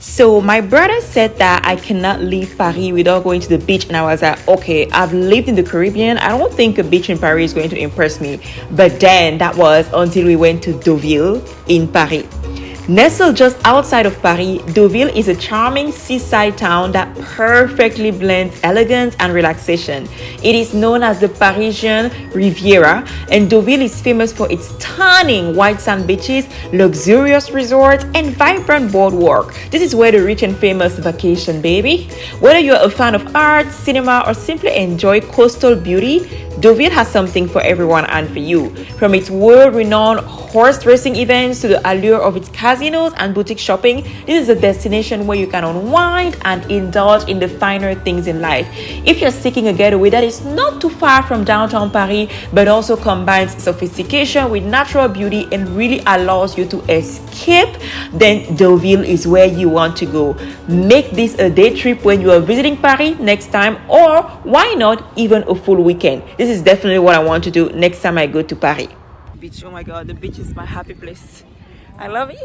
So my brother said that I cannot leave Paris without going to the beach, and I was like, okay, I've lived in the Caribbean. I don't think a beach in Paris is going to impress me. But then that was until we went to Deauville in Paris. Nestled just outside of Paris, Deauville is a charming seaside town that perfectly blends elegance and relaxation. It is known as the Parisian Riviera, and Deauville is famous for its stunning white sand beaches, luxurious resorts, and vibrant boardwalk. This is where the rich and famous vacation, baby. Whether you're a fan of art, cinema, or simply enjoy coastal beauty, Deauville has something for everyone and for you. From its world-renowned horse racing events to the allure of its casinos and boutique shopping, this is a destination where you can unwind and indulge in the finer things in life. If you're seeking a getaway that is not too far from downtown Paris, but also combines sophistication with natural beauty and really allows you to escape, then Deauville is where you want to go. Make this a day trip when you are visiting Paris next time, or why not even a full weekend. This is definitely what I want to do next time I go to Paris. Beach, oh my god, the beach is my happy place. I love it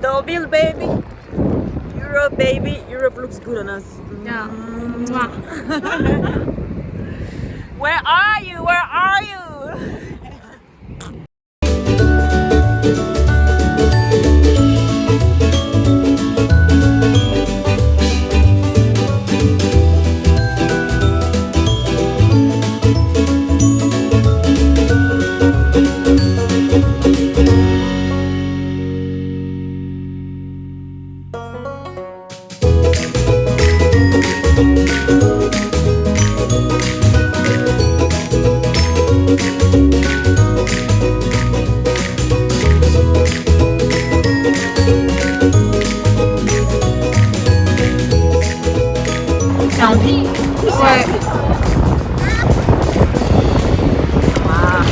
Deauville, baby. Europe, baby. Europe looks good on us. Yeah. Where are you? Where are you? Ouais. Wow.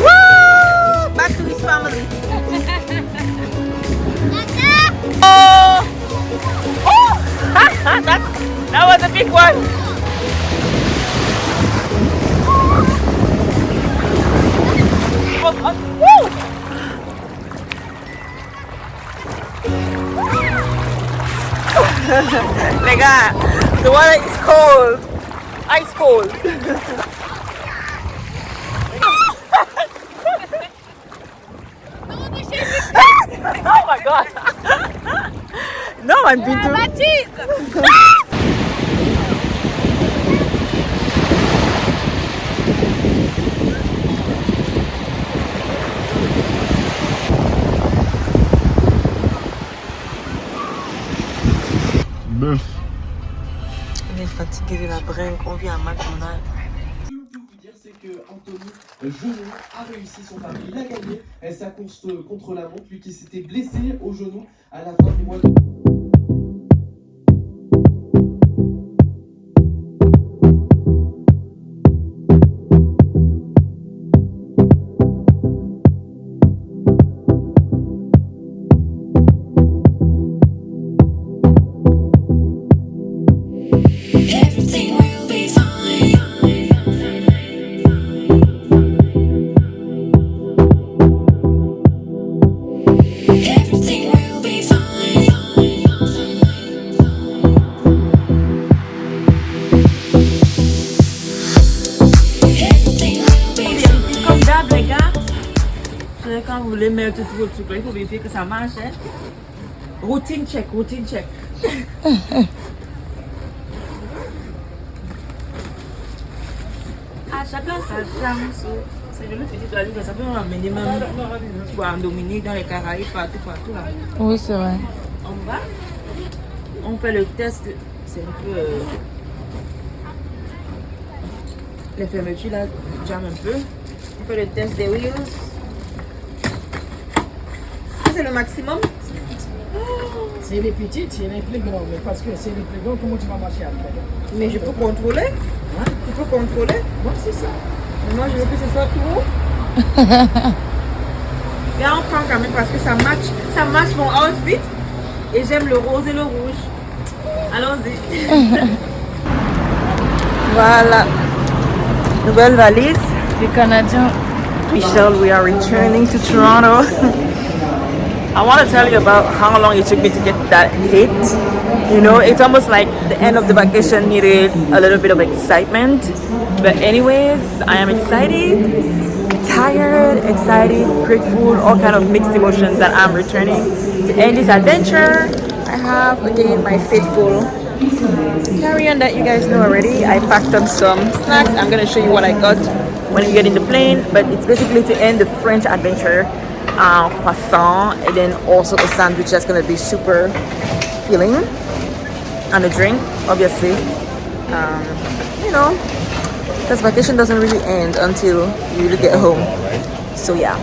Woo! Back to his family. Oh! Oh! that was a big one. Woo! Les gars, the water is cold. Ice cold. Oh my god. No one been to. On est fatigué de la brinque, on vient à McDonald's. Ce que l'on peut vous dire, c'est que Anthony Genou a réussi son pari, il a gagné sa course contre la montre, lui qui s'était blessé au genou à la fin du mois de... Quand vous voulez mettre tout votre sucre, il faut vérifier que ça marche. Hein? Routine check, routine check. À chacun sa chance. C'est joli petit toilette, ça peut m'amener même en Dominique, dans les Caraïbes, partout là. Oui, c'est vrai. En bas, on fait le test. C'est un peu. Les fermetures là, jam un peu. On fait le test des wheels. C'est le maximum. C'est les petites, c'est les plus grands, mais parce que c'est les plus grands, comment tu vas marcher après? Mais je peux contrôler. Hein? Tu peux contrôler. Moi, c'est ça. Mais moi, je veux que ce soit tout haut. Là, on prend quand même parce que ça match mon outfit. Et j'aime le rose et le rouge. Allons-y. Voilà. Nouvelle valise. Les Canadiens. Michelle, we are returning to Toronto. I want to tell you about how long it took me to get that hit. You know, it's almost like the end of the vacation needed a little bit of excitement. But anyways, I am excited, tired, excited, grateful, all kind of mixed emotions that I'm returning to end this adventure. I have again my faithful carry-on that you guys know already. I packed up some snacks. I'm gonna show you what I got when we get in the plane, but it's basically to end the French adventure. Croissant, and then also a sandwich that's gonna be super filling, and a drink, obviously. You know, because vacation doesn't really end until you really get home. So yeah.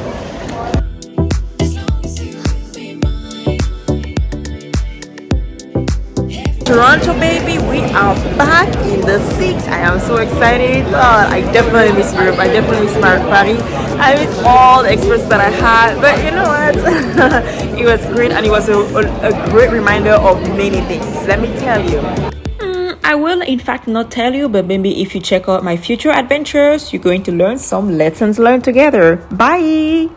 Toronto, baby, we are back in the 6. I am so excited. God, I definitely miss Europe. I definitely miss Paris. I miss all the experiences that I had. But you know what? It was great, and it was a great reminder of many things. Let me tell you. I will in fact not tell you, but maybe if you check out my future adventures, you're going to learn some lessons learned together. Bye!